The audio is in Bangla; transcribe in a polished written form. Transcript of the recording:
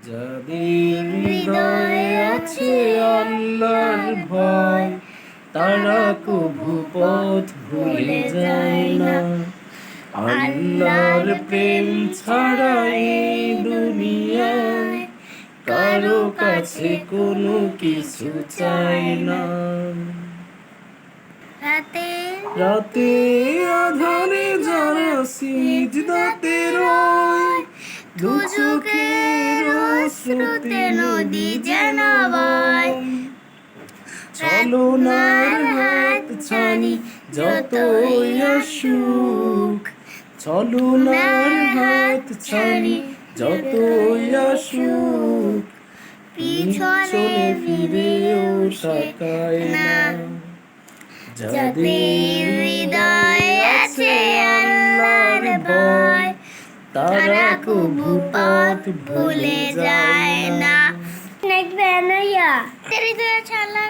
যাদের হৃদয়ে আছে আল্লাহর ভয়, তারা কভু পথ ভুলে যায় না। আল্লাহর প্রেম ছাড়া এই দুনিয়ায় কারো কাছে কোনো কিছু চাই না। রাতে আধারে যারা সিজদাতে রয়, দু চোখের স্রোতে নদী যেন বয়। ছলনার হাত ছানি যতই আসুক, ছলনার হাত ছানি যতই আসুক, পিছনে ফিরেও তাকায় না। যাদের হৃদয়ে আছে আল্লাহর ভয়, তারা কভু পথ ভুলে যায় না। Next, Anaya. There is a chala.